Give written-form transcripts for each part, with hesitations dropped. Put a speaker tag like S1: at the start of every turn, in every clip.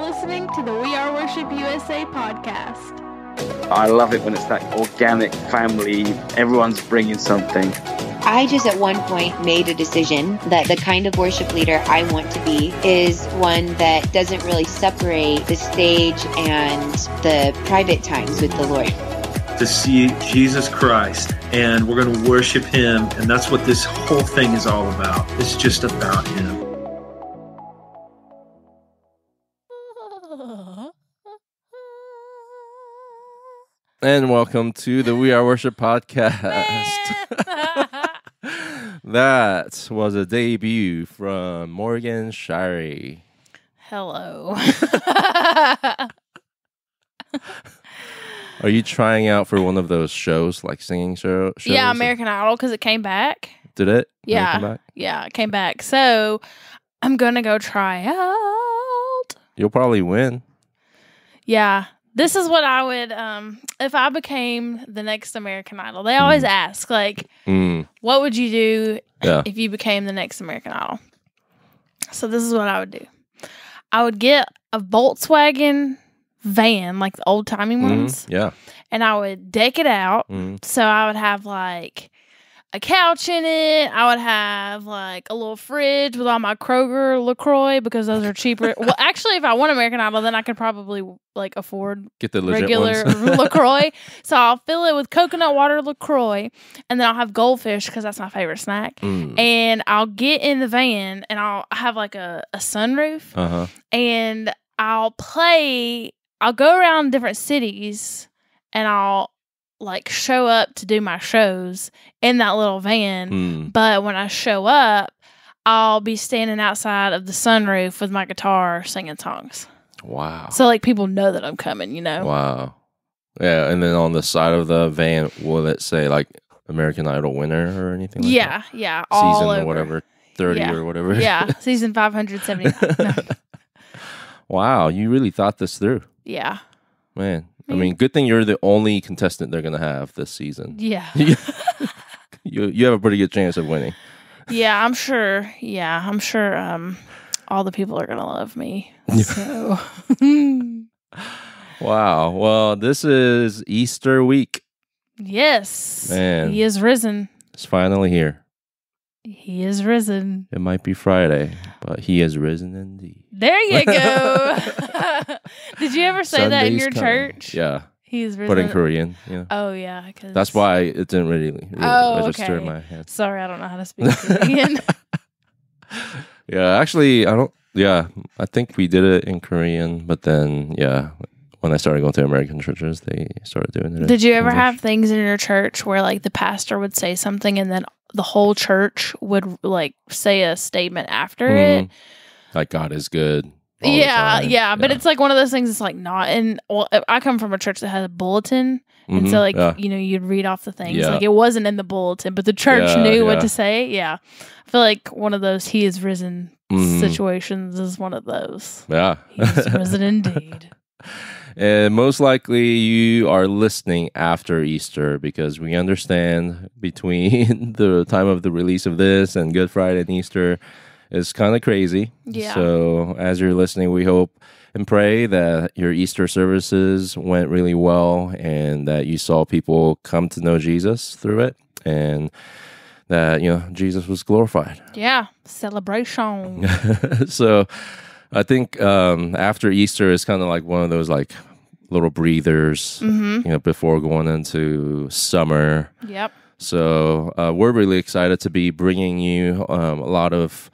S1: listening to the We Are Worship USA podcast.
S2: I love it when it's that organic family. Everyone's bringing something.
S3: I just at one point made a decision that the kind of worship leader I want to be is one that doesn't really separate the stage and the private times with the Lord.
S4: To see Jesus Christ, and we're going to worship Him, and that's what this whole thing is all about. It's just about Him.
S5: And welcome to the We Are Worship podcast. That was a debut from Morgan Shirey.
S6: Hello.
S5: Are you trying out for one of those shows, like singing shows?
S6: Yeah, American Idol, because it came back.
S5: Did it?
S6: Yeah. Yeah, it came back. So I'm going to go try out.
S5: You'll probably win.
S6: Yeah. This is what I would, if I became the next American Idol. They always ask, like, what would you do if you became the next American Idol? So this is what I would do. I would get a Volkswagen van, like the old-timey ones.
S5: Yeah.
S6: And I would deck it out. So I would have, like, a couch in it. I would have, like, a little fridge with all my Kroger LaCroix because those are cheaper. Well, actually, if I want American Idol, then I could probably, like, afford
S5: get the legit
S6: regular
S5: ones.
S6: LaCroix. So I'll fill it with coconut water LaCroix, and then I'll have goldfish because that's my favorite snack. And I'll get in the van, and I'll have, like, a sunroof. And I'll go around different cities, and I'll like show up to do my shows in that little van. But when I show up, I'll be standing outside of the sunroof with my guitar singing songs.
S5: Wow.
S6: So like people know that I'm coming, you know?
S5: Wow. Yeah. And then on the side of the van, will it say like American Idol winner or anything like that?
S6: Yeah. All
S5: season
S6: over.
S5: Or whatever, 30 or whatever.
S6: Yeah. Season 579. No.
S5: Wow. You really thought this through.
S6: Yeah.
S5: Man. I mean, good thing you're the only contestant they're going to have this season.
S6: Yeah.
S5: You have a pretty good chance of winning.
S6: Yeah, I'm sure. Yeah, I'm sure all the people are going to love me. So.
S5: Wow. Well, this is Easter week.
S6: Yes.
S5: Man.
S6: He is risen.
S5: It's finally here.
S6: He is risen.
S5: It might be Friday, but he is risen indeed.
S6: There you go. Did you ever say that in your
S5: coming.
S6: church?
S5: Yeah.
S6: He's risen.
S5: But in Korean. Yeah.
S6: Oh, yeah.
S5: That's why it didn't really register in my head.
S6: Sorry, I don't know how to speak Korean.
S5: Yeah, actually, I think we did it in Korean, but then, when I started going to American churches, they started doing it.
S6: Did you ever
S5: English.
S6: have things in your church where, like, the pastor would say something and then the whole church would, like, say a statement after it?
S5: Like, God is good.
S6: Yeah, but it's like one of those things that's like not in. Well, I come from a church that had a bulletin, and so like you'd read off the things. Like it wasn't in the bulletin, but the church knew what to say. Yeah, I feel like one of those "He is risen" situations is one of those.
S5: Yeah,
S6: He is risen indeed.
S5: And most likely you are listening after Easter because we understand between the time of the release of this and Good Friday and Easter. It's kind of crazy.
S6: Yeah.
S5: So as you're listening, we hope and pray that your Easter services went really well and that you saw people come to know Jesus through it and that, Jesus was glorified.
S6: Yeah. Celebration.
S5: So I think after Easter is kind of like one of those like little breathers, before going into summer.
S6: Yep.
S5: So we're really excited to be bringing you a lot of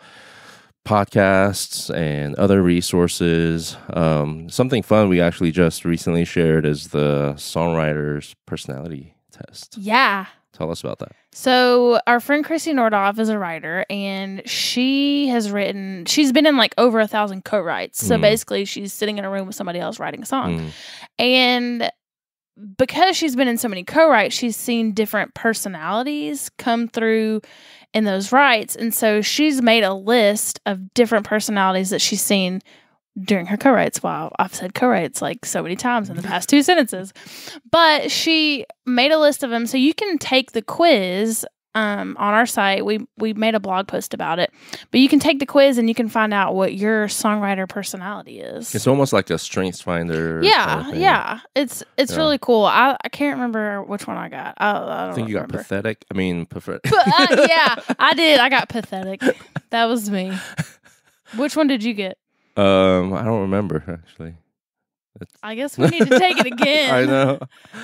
S5: podcasts and other resources. Something fun we actually just recently shared is the songwriter's personality test.
S6: Yeah.
S5: Tell us about that.
S6: So our friend Chrissy Nordoff is a writer, and she's been in like over 1,000 co-writes. So basically she's sitting in a room with somebody else writing a song. And because she's been in so many co-writes, she's seen different personalities come through in those writes. And so she's made a list of different personalities that she's seen during her co-writes. Wow, I've said co-writes like so many times in the past 2 sentences. But she made a list of them. So you can take the quiz on our site. We made a blog post about it. But you can take the quiz and you can find out what your songwriter personality is.
S5: It's almost like a strengths finder.
S6: Yeah. It's really cool. I can't remember which one I got. I
S5: think you got pathetic. I mean, pathetic.
S6: Yeah, I did. I got pathetic. That was me. Which one did you get?
S5: I don't remember actually.
S6: I guess we need to take it again.
S5: I know.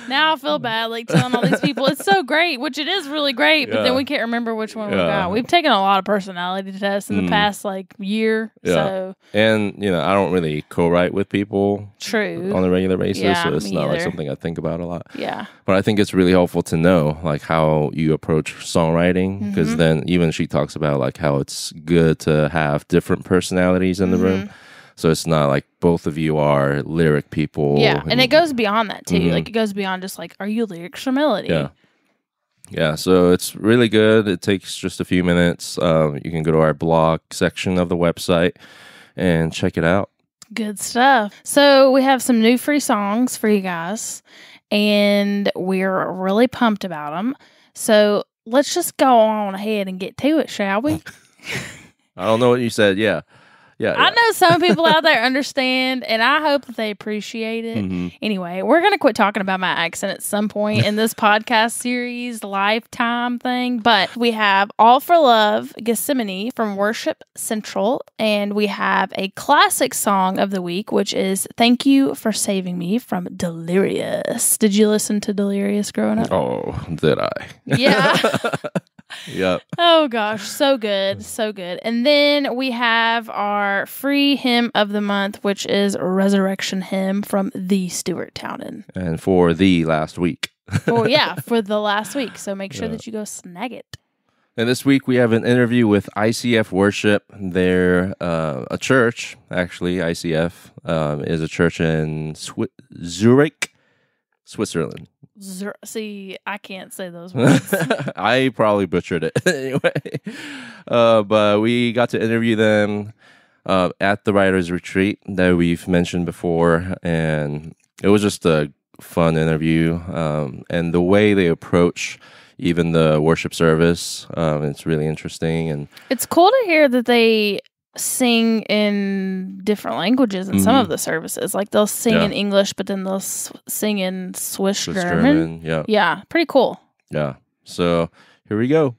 S6: Now I feel bad, like telling all these people it's so great, which it is really great, but then we can't remember which one we got. We've taken a lot of personality tests in the past year.
S5: Yeah.
S6: So,
S5: and I don't really co-write with people.
S6: True.
S5: On a regular basis,
S6: Yeah,
S5: so it's
S6: me
S5: not like
S6: either.
S5: something I think about a lot.
S6: Yeah.
S5: But I think it's really helpful to know like how you approach songwriting, because then even she talks about like how it's good to have different personalities in the room. So it's not like both of you are lyric people.
S6: Yeah, and it goes beyond that too. Like it goes beyond just like, are you lyrics or melody?
S5: Yeah. Yeah, so it's really good. It takes just a few minutes. You can go to our blog section of the website and check it out.
S6: Good stuff. So we have some new free songs for you guys, and we're really pumped about them. So let's just go on ahead and get to it, shall we?
S5: I don't know what you said. Yeah.
S6: I know some people out there understand, and I hope that they appreciate it. Anyway, we're going to quit talking about my accent at some point in this podcast series, lifetime thing. But we have All for Love, Gethsemane from Worship Central, and we have a classic song of the week, which is Thank You for Saving Me from Delirious. Did you listen to Delirious growing up?
S5: Oh, did I?
S6: Yeah.
S5: Yep.
S6: Oh gosh, so good, so good. And then we have our free hymn of the month, which is Resurrection Hymn from the Stuart Townend.
S5: And for the last week.
S6: For the last week. So make sure that you go snag it.
S5: And this week we have an interview with ICF Worship. They're a church, actually. ICF is a church in Zurich, Switzerland.
S6: See, I can't say those words.
S5: I probably butchered it anyway. But we got to interview them at the Writers' Retreat that we've mentioned before. And it was just a fun interview. And the way they approach even the worship service, it's really interesting. And
S6: it's cool to hear that they sing in different languages in some of the services. Like they'll sing in English, but then they'll sing in Swiss German. Yeah, pretty cool.
S5: Yeah. So here we go.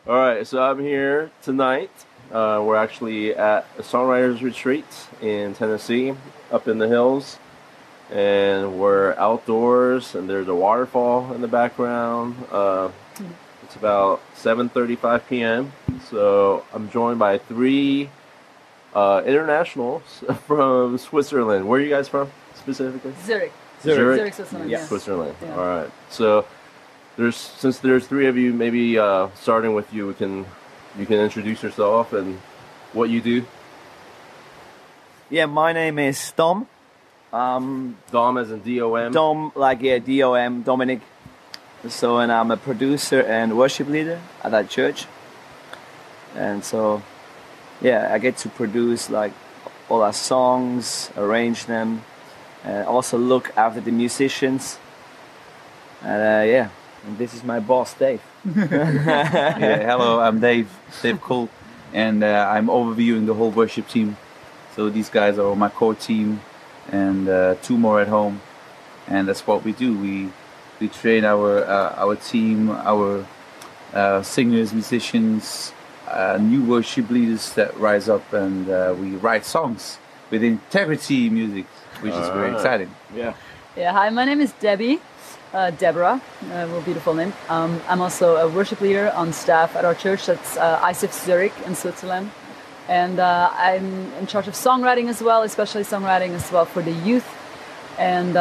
S5: All right, so I'm here tonight. We're actually at a songwriters retreat in Tennessee, up in the hills. And we're outdoors, and there's a waterfall in the background. It's about 7:35 p.m. So I'm joined by three internationals from Switzerland. Where are you guys from specifically?
S7: Zurich, Switzerland.
S5: Yeah, Switzerland. Yeah. All right. So since there's three of you, maybe starting with you, you can introduce yourself and what you do.
S8: Yeah, my name is Dom.
S5: Dom as in D-O-M?
S8: Dom, D-O-M, Dominik. So, and I'm a producer and worship leader at that church. And so, yeah, I get to produce all our songs, arrange them, and also look after the musicians. And and this is my boss, Dave.
S9: Hello, I'm Dave Kull, and I'm overviewing the whole worship team. So these guys are my core team, and two more at home, and that's what we do. We train our team, our singers, musicians, new worship leaders that rise up, and we write songs with integrity music, which is very exciting.
S7: Yeah. Hi, my name is Debby. Deborah, a beautiful name. I'm also a worship leader on staff at our church. That's ICF Zurich in Switzerland. And I'm in charge of songwriting as well, especially songwriting as well for the youth. And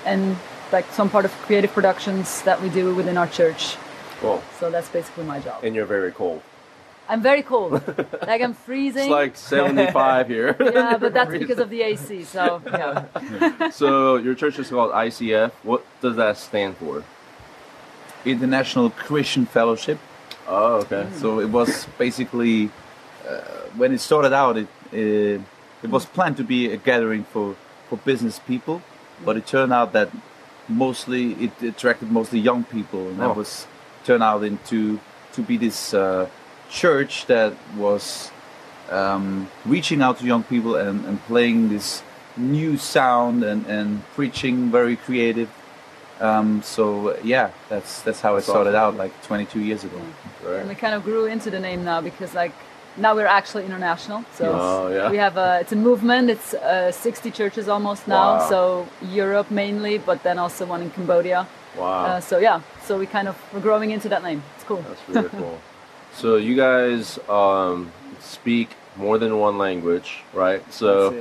S7: and some part of creative productions that we do within our church.
S5: Cool.
S7: So that's basically my job.
S5: And you're very cold.
S7: I'm very cold. I'm freezing.
S5: It's 75 here.
S7: Yeah, but that's because of the AC. So, yeah.
S5: So your church is called ICF. What does that stand for?
S9: International Christian Fellowship.
S5: Oh, okay.
S9: So it was basically, when it started out, it was planned to be a gathering for business people, but it turned out that mostly it attracted mostly young people, and that was turned out into to be this church that was reaching out to young people and playing this new sound and preaching very creative. So yeah, that's how it started out like 22 years ago.
S7: Right. And we kind of grew into the name now because like now we're actually international. So we have it's a movement. It's 60 churches almost now. Wow. So Europe mainly, but then also one in Cambodia.
S10: Wow.
S7: So we're growing into that name. It's cool.
S10: That's really cool. So you guys speak more than one language, right? So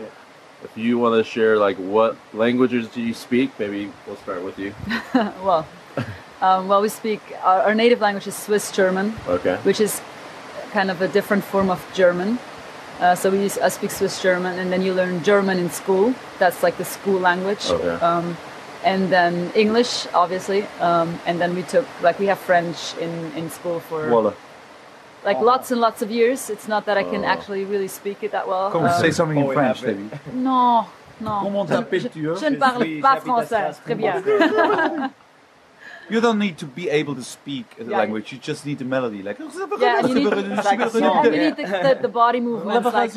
S10: if you want to share like what languages do you speak, maybe we'll start with you.
S7: Well, we speak our native language is Swiss German.
S10: Okay.
S7: Which is kind of a different form of German. So I speak Swiss German, and then you learn German in school. That's like the school language.
S10: Okay.
S7: And then English, obviously. And then we have French in school for lots and lots of years. It's not that I can actually really speak it that well.
S9: Come say something in French, Debbie.
S7: Non.
S9: Comment t'appelles-tu?
S7: Je ne parle pas français. Très bien.
S9: You don't need to be able to speak the language. You just need the melody. Like
S7: you need the body movements. Like,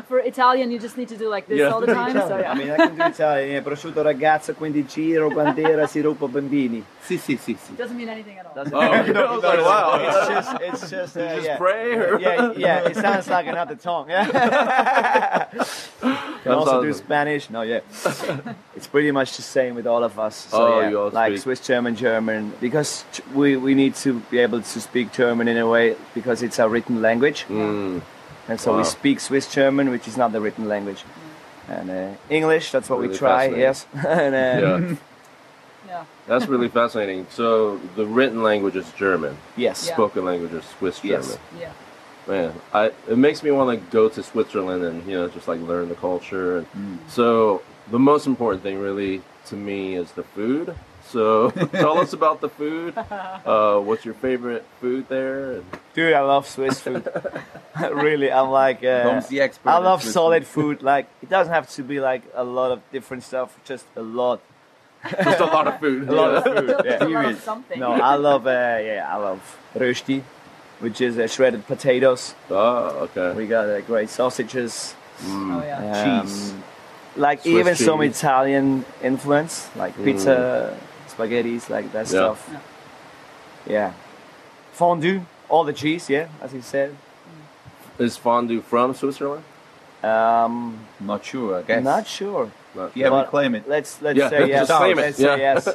S7: for Italian, you just need to do like this all the time. So,
S8: I mean, I can do Italian. Prosciutto ragazza, quindi giro, bandiera, siruppo bambini.
S9: Sì.
S7: It doesn't mean anything at all.
S8: It's just
S10: you just pray. Or?
S8: Yeah. It sounds like another tongue. Can also do Spanish. No, yeah. It's pretty much the same with all of us. So
S10: you all
S8: like
S10: speak.
S8: Swiss German, because we need to be able to speak German in a way because it's our written language. And so we speak Swiss German, which is not the written language. And English, that's what
S10: really
S8: we try, yes.
S10: And, that's really fascinating. So the written language is German.
S8: Yes.
S10: Spoken language is Swiss German.
S8: Yes.
S7: Yeah.
S10: Man, it makes me want to go to Switzerland and just like learn the culture. So the most important thing really to me is the food. So tell us about the food. What's your favorite food there?
S8: Dude, I love Swiss food. Really, I'm like
S9: the expert
S8: I love
S9: Swiss
S8: solid food. Like it doesn't have to be like a lot of different stuff, just a lot.
S10: Just a lot of food.
S8: A lot of food. Yeah.
S7: A lot of something.
S8: No, I love rösti, which is shredded potatoes.
S10: Oh, okay.
S8: We got great sausages.
S7: Oh yeah.
S9: Cheese.
S8: Like
S10: Swiss
S8: even
S10: cheese.
S8: some Italian influence, like pizza, spaghettis, like that stuff. Yeah. Fondue, all the cheese, as you said.
S10: Is fondue from Switzerland?
S9: Not sure, I guess.
S8: Not sure.
S9: Yeah, we claim it.
S8: Let's say yes.
S10: Just claim it.
S8: Let's say yes.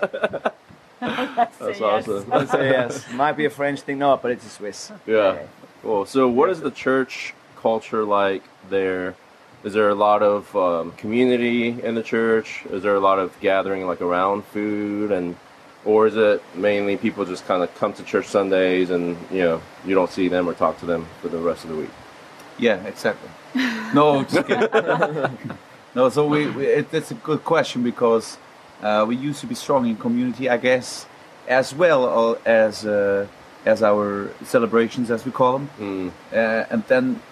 S10: That's awesome.
S8: Let's say yes. Might be a French thing, no, but it's a Swiss.
S10: Yeah. Cool. So what is the church culture like there? Is there a lot of community in the church? Is there a lot of gathering like around food, or is it mainly people just kind of come to church Sundays and you don't see them or talk to them for the rest of the week?
S9: Yeah, exactly. No, just kidding. No, so it's a good question because we used to be strong in community, I guess, as well as our celebrations, as we call them. And then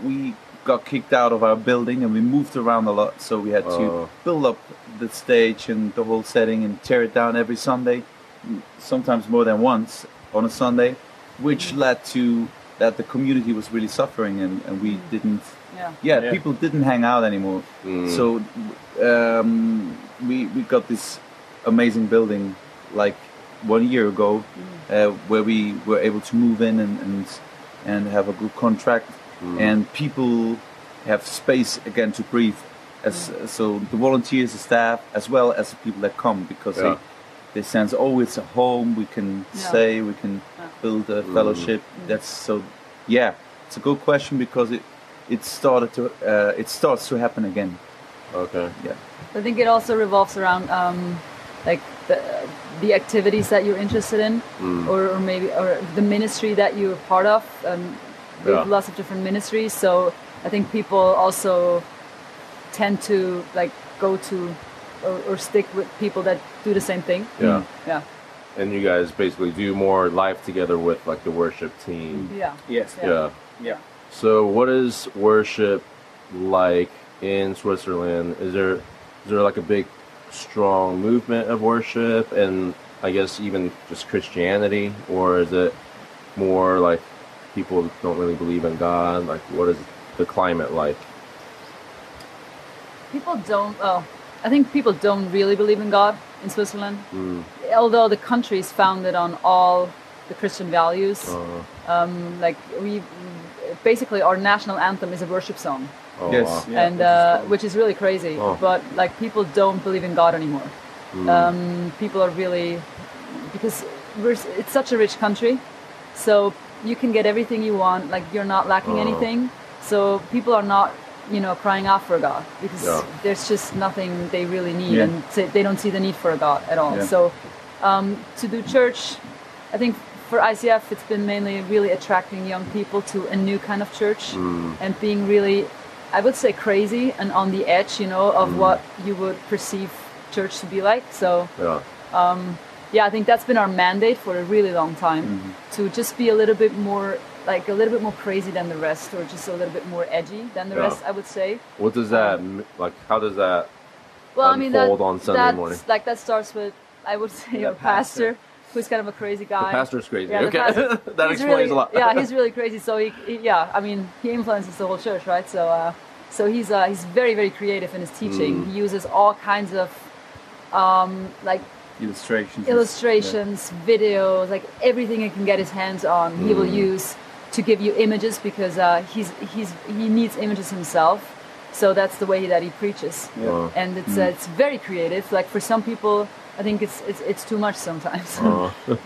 S9: we got kicked out of our building and we moved around a lot, so we had to build up the stage and the whole setting and tear it down every Sunday, sometimes more than once on a Sunday, which led to that the community was really suffering and we didn't people didn't hang out anymore. So we got this amazing building like 1 year ago where we were able to move in and have a good contract. And people have space again to breathe. So the volunteers, the staff, as well as the people that come, because they sense, it's a home. We can stay. We can build a fellowship. That's so. Yeah, it's a good question because it starts to happen again.
S10: Okay.
S9: Yeah.
S7: I think it also revolves around like the activities that you're interested in, or maybe the ministry that you're part of. We have lots of different ministries, so I think people also tend to like go to or stick with people that do the same thing.
S10: Yeah.
S7: Yeah.
S10: And you guys basically do more life together with like the worship team.
S7: Yeah.
S8: Yes.
S10: Yeah. So what is worship like in Switzerland? Is there like a big strong movement of worship and I guess even just Christianity, or is it more like people don't really believe in God? Like, what is the climate like?
S7: I think people don't really believe in God in Switzerland. Although the country is founded on all the Christian values. Like basically our national anthem is a worship song.
S9: Yes.
S10: Wow.
S9: Yeah,
S7: And which is really crazy. But like people don't believe in God anymore. People are really, because it's such a rich country, so you can get everything you want. Like you're not lacking anything. So people are not, crying out for God because there's just nothing they really need, and they don't see the need for a God at all.
S9: Yeah.
S7: So to do church, I think for ICF it's been mainly really attracting young people to a new kind of church and being really, I would say, crazy and on the edge, of what you would perceive church to be like. So I think that's been our mandate for a really long time, to just be a little bit more crazy than the rest, or just a little bit more edgy than the rest, I would say.
S10: What does that like? How does that
S7: unfold
S10: on Sunday morning?
S7: Like that starts with, I would say, our pastor, who's kind of a crazy guy.
S10: The pastor's crazy.
S7: Yeah,
S10: okay, that explains
S7: really,
S10: a lot.
S7: Yeah, he's really crazy. So he influences the whole church, right? So he's very, very creative in his teaching. He uses all kinds of illustrations, videos, like everything he can get his hands on. He will use to give you images because he needs images himself. So that's the way that he preaches, and it's very creative. Like for some people, I think it's too much sometimes,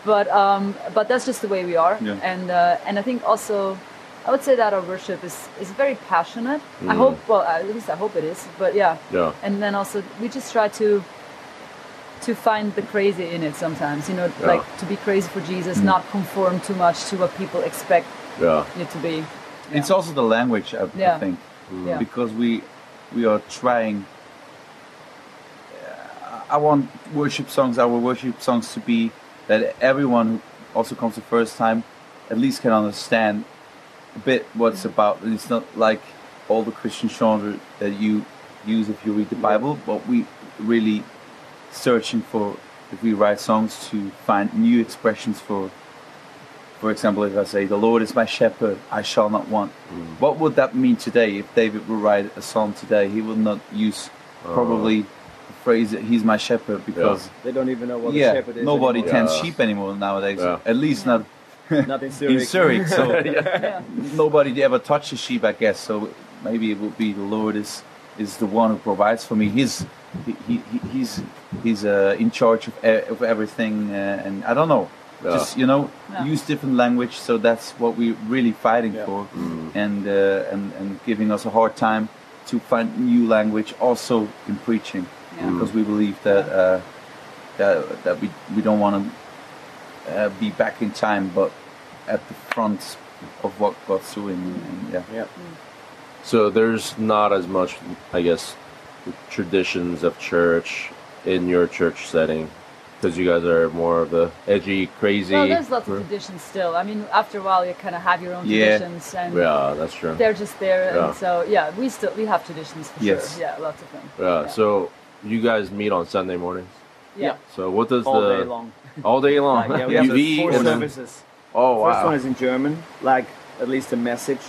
S7: but that's just the way we are. And I think also, I would say that our worship is very passionate. I hope, at least I hope it is. But yeah. And then also we just try to find the crazy in it sometimes. Like to be crazy for Jesus, not conform too much to what people expect you to be.
S9: It's also the language, I think, because we are trying. I want our worship songs to be that everyone who also comes the first time at least can understand a bit what it's about. And it's not like all the Christian genre that you use if you read the Bible, but we really searching for, if we write songs, to find new expressions for example, if I say, the Lord is my shepherd, I shall not want. What would that mean today? If David would write a song today, he would not use probably the phrase that he's my shepherd, because
S8: they don't even know what a shepherd is.
S9: Nobody
S8: anymore.
S9: tends sheep anymore nowadays. At least not
S8: in Zurich.
S9: in Zurich. So nobody ever touches sheep, I guess. So maybe it would be the Lord is the one who provides for me. He's in charge of everything, and I don't know. Just use different language. So that's what we're really fighting for, and giving us a hard time to find new language also in preaching, because we believe that that we don't want to be back in time, but at the front of what God's doing.
S10: So there's not as much, I guess, traditions of church in your church setting, because you guys are more of the edgy, crazy.
S7: Well, there's lots of traditions still. I mean, after a while, you kind of have your own traditions, and
S10: that's true.
S7: They're just there, and so we have traditions for sure. Yeah, lots of them.
S10: So you guys meet on Sunday mornings.
S7: Yeah.
S10: So what does
S8: all day long?
S10: All day long.
S8: We have 4 services.
S10: Oh wow.
S8: First one is in German, like at least a message,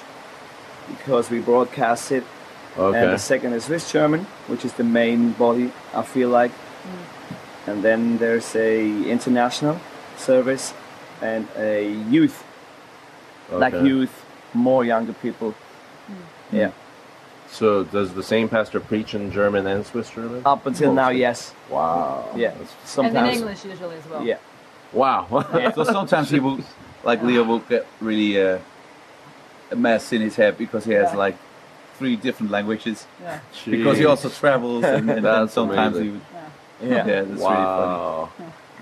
S8: because we broadcast it.
S10: Okay.
S8: And the second is Swiss German, which is the main body, I feel like. And then there's a international service and a youth, like youth, more younger people. Yeah.
S10: So does the same pastor preach in German and Swiss German?
S8: Up until now, yes.
S10: Wow.
S8: Yeah. Sometimes.
S7: And in English usually as well.
S8: Yeah.
S10: Wow.
S9: So sometimes he will, like Leo, will get really a mess in his head because he has like 3 different languages. Yeah. Because he also travels, and sometimes he would. Yeah, that's really funny.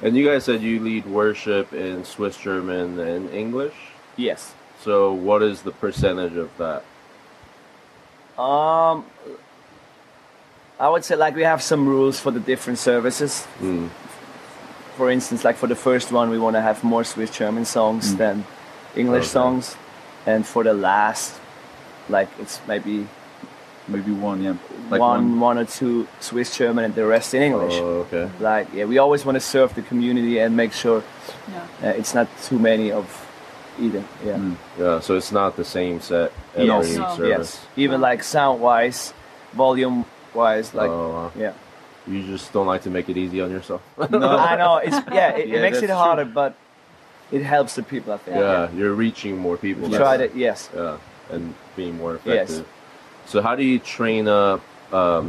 S10: And you guys said you lead worship in Swiss German and English?
S8: Yes.
S10: So what is the percentage of that?
S8: I would say like we have some rules for the different services. For instance, like for the first one, we want to have more Swiss German songs than English songs, and for the last, like it's maybe
S9: maybe one, yeah. Like
S8: one or two Swiss German and the rest in English.
S10: Oh, okay.
S8: Like, yeah, we always want to serve the community and make sure it's not too many of either. Yeah.
S10: Yeah, so it's not the same set every service.
S8: Yes. Even like sound-wise, volume-wise, like, yeah.
S10: You just don't like to make it easy on yourself.
S8: No, I know. It makes it harder, but it helps the people, I think.
S10: Yeah, you're reaching more people.
S8: Try to, yes.
S10: Yeah, and being more effective.
S8: Yes.
S10: So how do you train up,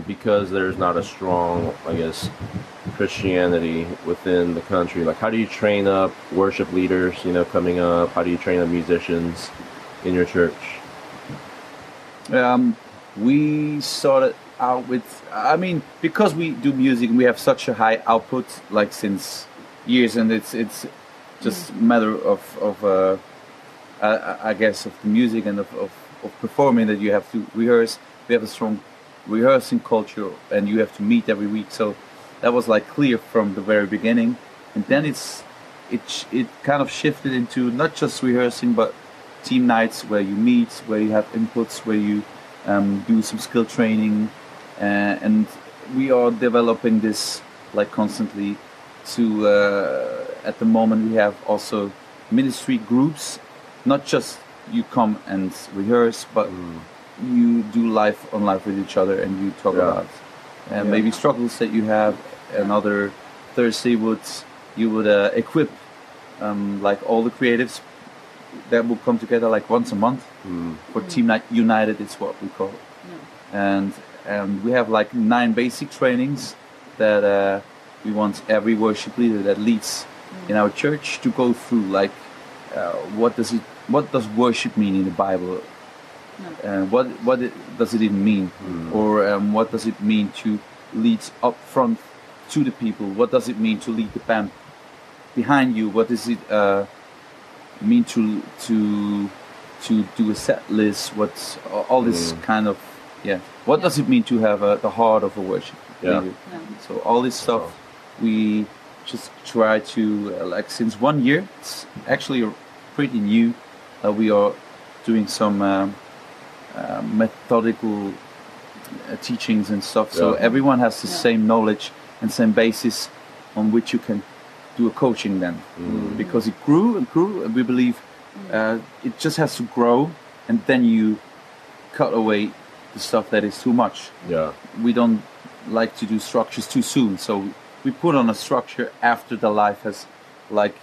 S10: because there's not a strong, I guess, Christianity within the country, like how do you train up worship leaders, coming up? How do you train up musicians in your church?
S9: We started out with, because we do music and we have such a high output, like since years, and it's just a matter of I guess of the music and of performing, that you have to rehearse. We have a strong rehearsing culture, and you have to meet every week. So that was like clear from the very beginning, and then it kind of shifted into not just rehearsing, but team nights where you meet, where you have inputs, where you do some skill training, and we are developing this like constantly. To at the moment we have also ministry groups, not just you come and rehearse, but you do life on life with each other, and you talk about maybe struggles that you have. Another Thursday you would equip like all the creatives that will come together like once a month for Team Night United. It's what we call it, and we have like 9 basic trainings that we want every worship leader that leads in our church to go through. Like, what does worship mean in the Bible? What does it even mean? Or what does it mean to lead up front to the people? What does it mean to lead the band behind you? What does it mean to do a set list? What's all this kind of What does it mean to have the heart of a worship leader? So all this stuff we just try to like since 1 year. It's actually pretty new. We are doing some methodical teachings and stuff. So everyone has the same knowledge and same basis on which you can do a coaching then, because it grew and grew, and we believe it just has to grow, and then you cut away the stuff that is too much. We don't like to do structures too soon, so we put on a structure after the life has like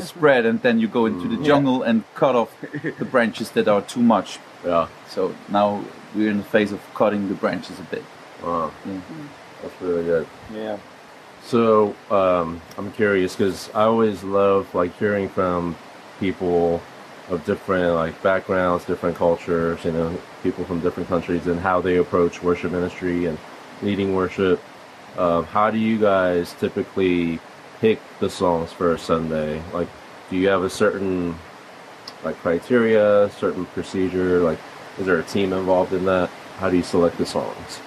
S9: spread, and then you go into the jungle and cut off the branches that are too much. So now we're in the phase of cutting the branches a bit.
S10: That's really good.
S8: So
S10: I'm curious, because I always love like hearing from people of different like backgrounds, different cultures, people from different countries, and how they approach worship ministry and leading worship. How do you guys typically pick the songs for a Sunday? Like, do you have a certain like criteria, certain procedure? Like, is there a team involved in that? How do you select the songs?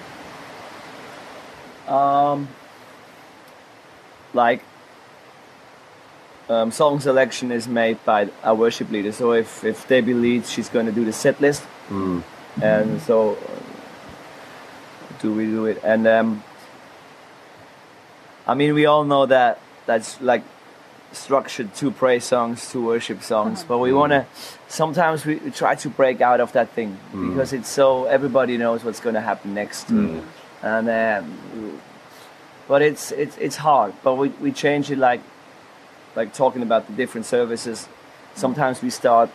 S8: Song selection is made by our worship leader. So if Debby leads, she's going to do the set list, and so we do it. And we all know that that's like structured 2 praise songs, 2 worship songs, but we want to. Sometimes we try to break out of that thing because it's so everybody knows what's going to happen next, and but it's hard. But we change it like talking about the different services. Sometimes we start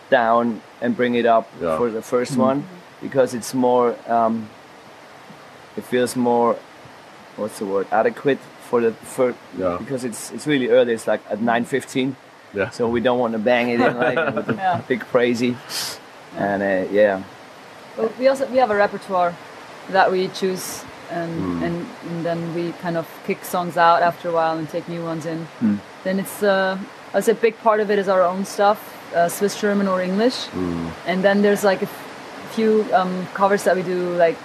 S8: down and bring it up for the first one, because it's more. It feels more. What's the word? Adequate for the first. Because it's really early. It's like at 9:15. So we don't want to bang it in like with a big crazy. And
S7: But we have a repertoire that we choose, and then we kind of kick songs out after a while and take new ones in. Then it's I'd say a big part of it is our own stuff, Swiss, German, or English, and then there's like a few covers that we do like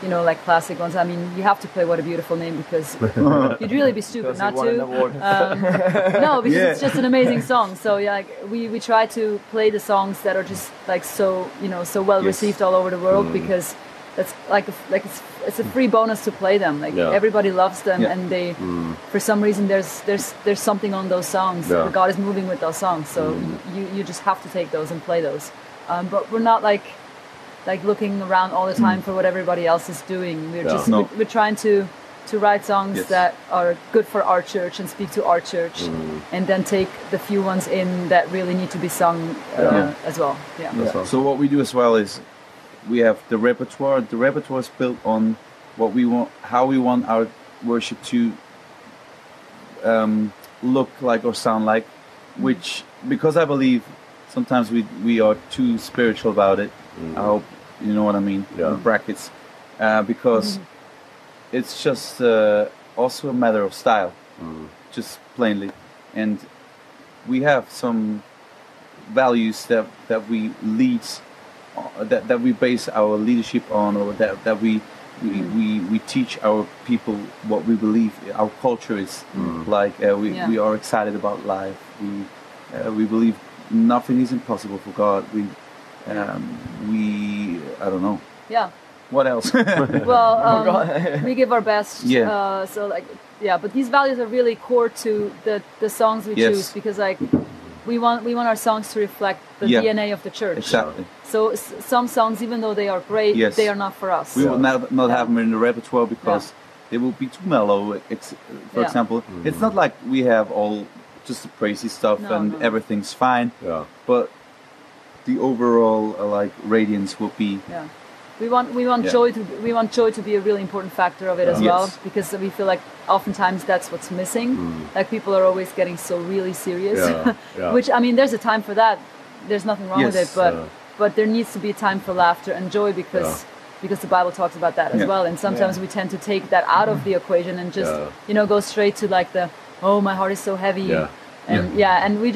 S7: like classic ones. I mean, you have to play What a Beautiful Name because you'd really be stupid not to. No, because it's just an amazing song. So we try to play the songs that are just like so well received all over the world because that's it's a free bonus to play them. Like everybody loves them, and they for some reason there's something on those songs. God is moving with those songs, so you just have to take those and play those. But we're not like looking around all the time for what everybody else is doing. We're just we're trying to write songs that are good for our church and speak to our church, and then take the few ones in that really need to be sung as well.
S9: So what we do as well is we have the repertoire. The repertoire is built on what we want, how we want our worship to look like or sound like, which, because I believe sometimes we are too spiritual about it. I hope you know what I mean, in brackets, because it's just also a matter of style, just plainly. And we have some values that we lead, that we base our leadership on, or that we teach our people what we believe our culture is. Like we are excited about life. We believe nothing is impossible for God. I don't know. Yeah. What else?
S7: Well, we give our best. Yeah. But these values are really core to the songs we choose, because we want our songs to reflect the DNA of the church.
S9: Exactly.
S7: So some songs, even though they are great, they are not for us.
S9: We will not have them in the repertoire because they will be too mellow. For example, it's not like we have all just the praisey stuff everything's fine. Yeah. But the overall radiance will be. Yeah.
S7: We want joy to be a really important factor of it as well, because we feel like oftentimes that's what's missing. Like people are always getting so really serious, which, I mean, there's a time for that. There's nothing wrong with it, but there needs to be time for laughter and joy because the Bible talks about that as well. And sometimes we tend to take that out of the equation and just go straight to like my heart is so heavy, and we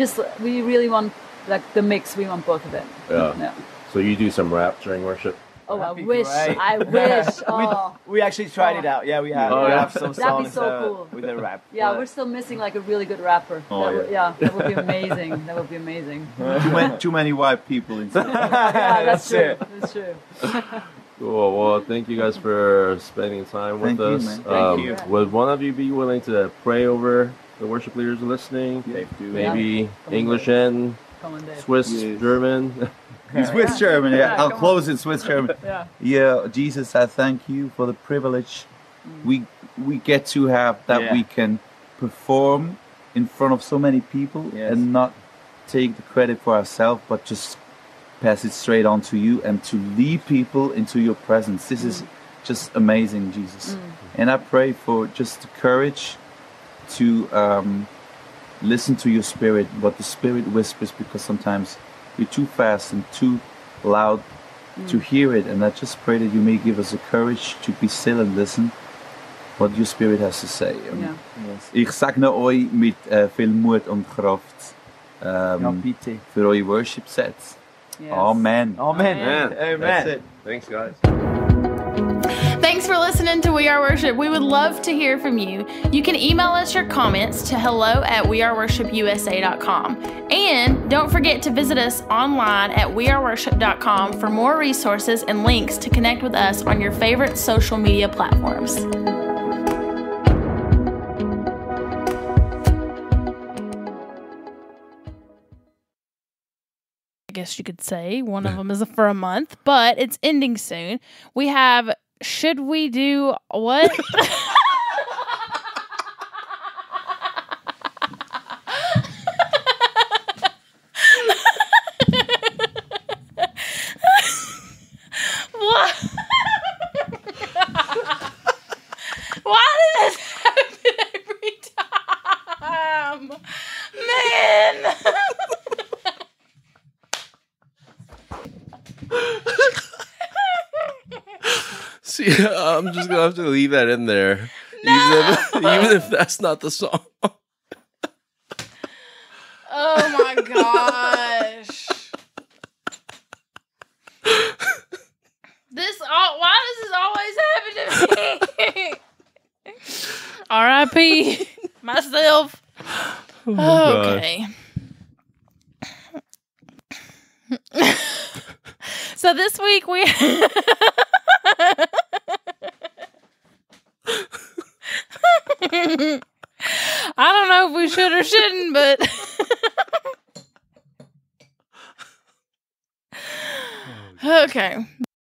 S7: really want like the mix. We want both of it.
S10: So you do some rap during worship?
S7: Oh, I wish. I wish. Oh.
S8: We actually tried it out. Yeah, we have. We have some songs.
S7: That'd be so cool.
S8: With a rap.
S7: Yeah, we're still missing like a really good rapper. That would be amazing. That would be amazing.
S9: Too many white people inside.
S7: That's true. That's true.
S10: Cool. Well, thank you guys for spending time with us.
S9: Man. Thank you.
S10: Would one of you be willing to pray over the worship leaders listening? Maybe English and Swiss, German.
S9: Swiss German, I'll close in Swiss German. Yeah, Jesus, I thank you for the privilege we get to have that we can perform in front of so many people and not take the credit for ourselves, but just pass it straight on to you and to lead people into your presence. This is just amazing, Jesus. And I pray for just the courage to listen to your spirit, what the spirit whispers, because sometimes we're too fast and too loud to hear it. And I just pray that you may give us the courage to be still and listen what your spirit has to say. Ich segne euch mit viel Mut und Kraft für euer Worship Sets. Amen.
S8: Amen. Amen.
S10: That's it. Thanks, guys.
S6: Thanks for listening to We Are Worship. We would love to hear from you. You can email us your comments to hello@weareworshipusa.com. And don't forget to visit us online at weareworship.com for more resources and links to connect with us on your favorite social media platforms. I guess you could say one of them is for a month, but it's ending soon. We have Should We Do What? What? Why does this happen every time? Man.
S5: See, I'm just gonna have to leave that in there, even if that's not the song.
S6: Oh my gosh! Why does this always happen? R.I.P. myself. Okay. So this week we I don't know if we should or shouldn't, but okay.